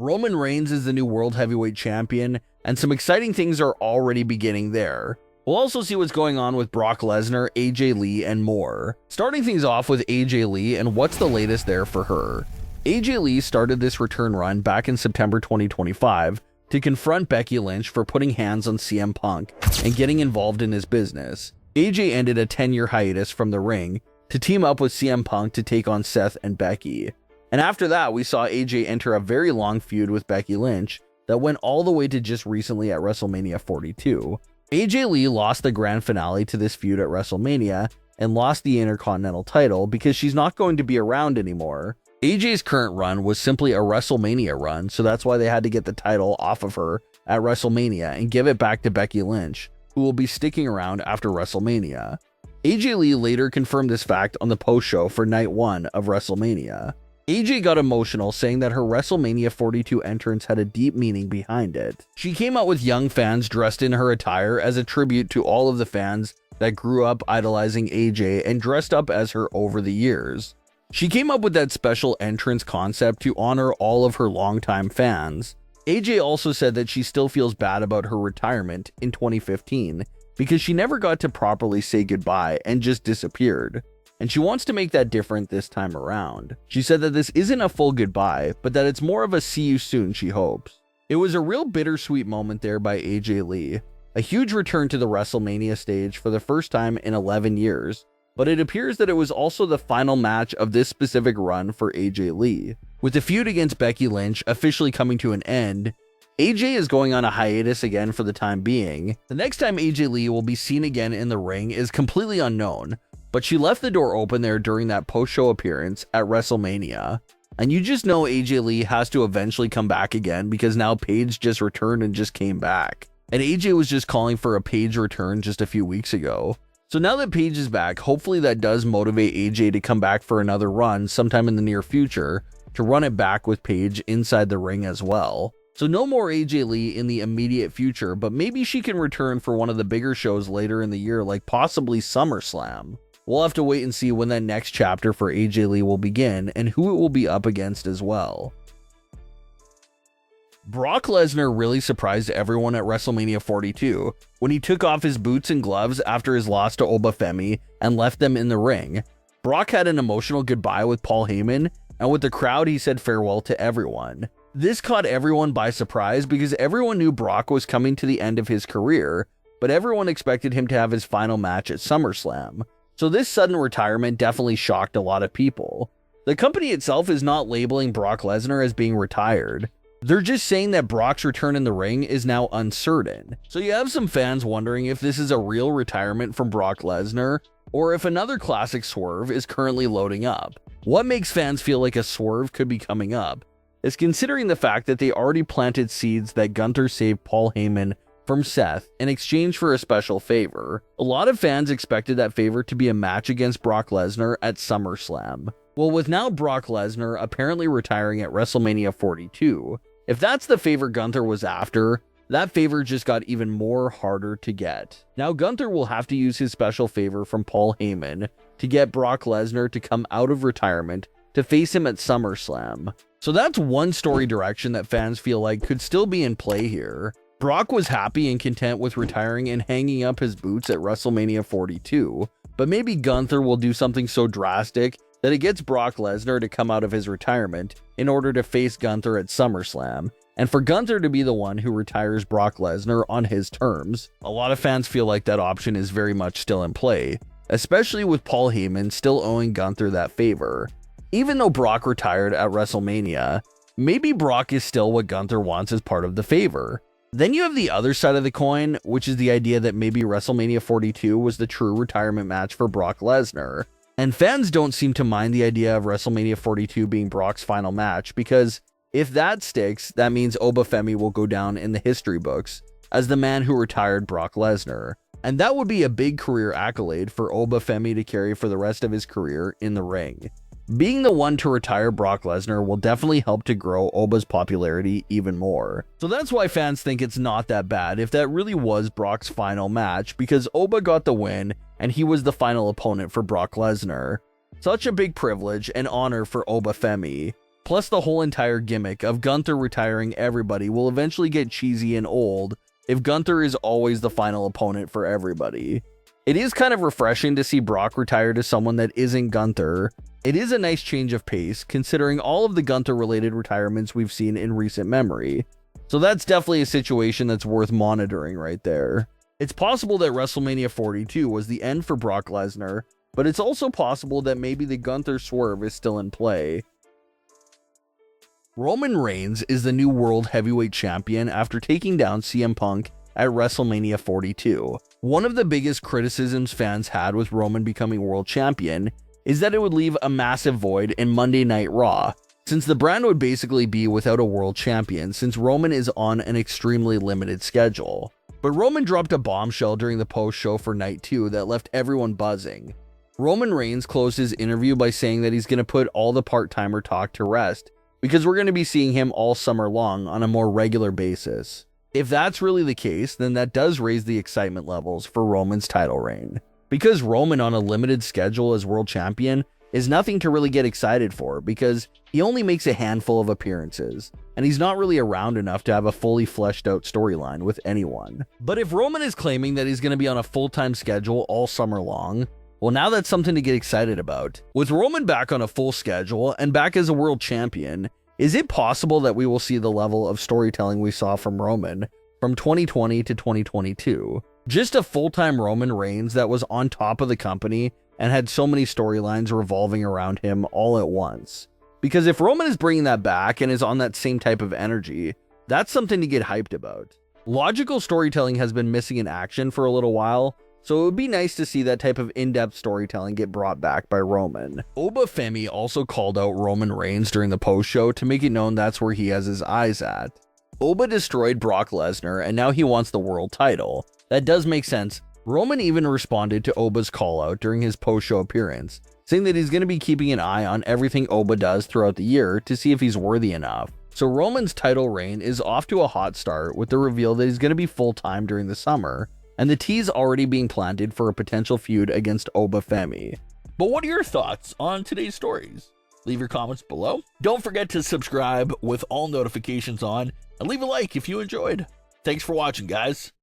Roman Reigns is the new World Heavyweight Champion, and some exciting things are already beginning there. We'll also see what's going on with Brock Lesnar, AJ Lee, and more. Starting things off with AJ Lee and what's the latest there for her. AJ Lee started this return run back in September 2025 to confront Becky Lynch for putting hands on CM Punk and getting involved in his business. AJ ended a 10-year hiatus from the ring to team up with CM Punk to take on Seth and Becky. And after that, we saw AJ enter a very long feud with Becky Lynch that went all the way to just recently at WrestleMania 42. AJ Lee lost the grand finale to this feud at WrestleMania and lost the Intercontinental title because she's not going to be around anymore. AJ's current run was simply a WrestleMania run, so that's why they had to get the title off of her at WrestleMania and give it back to Becky Lynch, who will be sticking around after WrestleMania. AJ Lee later confirmed this fact on the post-show for Night 1 of WrestleMania. AJ got emotional, saying that her WrestleMania 42 entrance had a deep meaning behind it. She came out with young fans dressed in her attire as a tribute to all of the fans that grew up idolizing AJ and dressed up as her over the years. She came up with that special entrance concept to honor all of her longtime fans. AJ also said that she still feels bad about her retirement in 2015 because she never got to properly say goodbye and just disappeared. And she wants to make that different this time around. She said that this isn't a full goodbye, but that it's more of a see you soon, she hopes. It was a real bittersweet moment there by AJ Lee. A huge return to the WrestleMania stage for the first time in 11 years, but it appears that it was also the final match of this specific run for AJ Lee. With the feud against Becky Lynch officially coming to an end, AJ is going on a hiatus again for the time being. The next time AJ Lee will be seen again in the ring is completely unknown, but she left the door open there during that post-show appearance at WrestleMania. And you just know AJ Lee has to eventually come back again because now Paige just returned and just came back. And AJ was just calling for a Paige return just a few weeks ago. So now that Paige is back, hopefully that does motivate AJ to come back for another run sometime in the near future to run it back with Paige inside the ring as well. So no more AJ Lee in the immediate future, but maybe she can return for one of the bigger shows later in the year, like possibly SummerSlam. We'll have to wait and see when that next chapter for AJ Lee will begin and who it will be up against as well. Brock Lesnar really surprised everyone at WrestleMania 42 when he took off his boots and gloves after his loss to Oba Femi and left them in the ring. Brock had an emotional goodbye with Paul Heyman, and with the crowd he said farewell to everyone. This caught everyone by surprise because everyone knew Brock was coming to the end of his career, but everyone expected him to have his final match at SummerSlam. So this sudden retirement definitely shocked a lot of people. The company itself is not labeling Brock Lesnar as being retired. They're just saying that Brock's return in the ring is now uncertain. So you have some fans wondering if this is a real retirement from Brock Lesnar, or if another classic swerve is currently loading up. What makes fans feel like a swerve could be coming up is considering the fact that they already planted seeds that Gunther saved Paul Heyman from Seth in exchange for a special favor. A lot of fans expected that favor to be a match against Brock Lesnar at SummerSlam. Well, with now Brock Lesnar apparently retiring at WrestleMania 42, if that's the favor Gunther was after, that favor just got even more harder to get. Now Gunther will have to use his special favor from Paul Heyman to get Brock Lesnar to come out of retirement to face him at SummerSlam. So that's one story direction that fans feel like could still be in play here. Brock was happy and content with retiring and hanging up his boots at WrestleMania 42, but maybe Gunther will do something so drastic that it gets Brock Lesnar to come out of his retirement in order to face Gunther at SummerSlam, and for Gunther to be the one who retires Brock Lesnar on his terms. A lot of fans feel like that option is very much still in play, especially with Paul Heyman still owing Gunther that favor. Even though Brock retired at WrestleMania, maybe Brock is still what Gunther wants as part of the favor. Then you have the other side of the coin, which is the idea that maybe WrestleMania 42 was the true retirement match for Brock Lesnar. And fans don't seem to mind the idea of WrestleMania 42 being Brock's final match, because if that sticks, that means Oba Femi will go down in the history books as the man who retired Brock Lesnar. And that would be a big career accolade for Oba Femi to carry for the rest of his career in the ring. Being the one to retire Brock Lesnar will definitely help to grow Oba's popularity even more. So that's why fans think it's not that bad if that really was Brock's final match, because Oba got the win and he was the final opponent for Brock Lesnar. Such a big privilege and honor for Oba Femi. Plus, the whole entire gimmick of Gunther retiring everybody will eventually get cheesy and old if Gunther is always the final opponent for everybody. It is kind of refreshing to see Brock retire to someone that isn't Gunther. It is a nice change of pace, considering all of the Gunther-related retirements we've seen in recent memory. So that's definitely a situation that's worth monitoring right there. It's possible that WrestleMania 42 was the end for Brock Lesnar, but it's also possible that maybe the Gunther swerve is still in play. Roman Reigns is the new World Heavyweight Champion after taking down CM Punk at WrestleMania 42. One of the biggest criticisms fans had with Roman becoming World Champion is that it would leave a massive void in Monday Night Raw, since the brand would basically be without a World Champion since Roman is on an extremely limited schedule. But Roman dropped a bombshell during the post-show for Night 2 that left everyone buzzing. Roman Reigns closed his interview by saying that he's going to put all the part-timer talk to rest, because we're going to be seeing him all summer long on a more regular basis. If that's really the case, then that does raise the excitement levels for Roman's title reign. Because Roman on a limited schedule as world champion is nothing to really get excited for, because he only makes a handful of appearances, and he's not really around enough to have a fully fleshed out storyline with anyone. But if Roman is claiming that he's going to be on a full-time schedule all summer long, well, now that's something to get excited about. With Roman back on a full schedule and back as a world champion, is it possible that we will see the level of storytelling we saw from Roman from 2020 to 2022? Just a full-time Roman Reigns that was on top of the company and had so many storylines revolving around him all at once. Because if Roman is bringing that back and is on that same type of energy, that's something to get hyped about. Logical storytelling has been missing in action for a little while, so it would be nice to see that type of in-depth storytelling get brought back by Roman. Oba Femi also called out Roman Reigns during the post-show to make it known that's where he has his eyes at. Oba destroyed Brock Lesnar and now he wants the world title. That does make sense. Roman even responded to Oba's call out during his post-show appearance, saying that he's going to be keeping an eye on everything Oba does throughout the year to see if he's worthy enough. So Roman's title reign is off to a hot start with the reveal that he's going to be full-time during the summer, and the tease already being planted for a potential feud against Oba Femi. But what are your thoughts on today's stories? Leave your comments below. Don't forget to subscribe with all notifications on, and leave a like if you enjoyed. Thanks for watching, guys.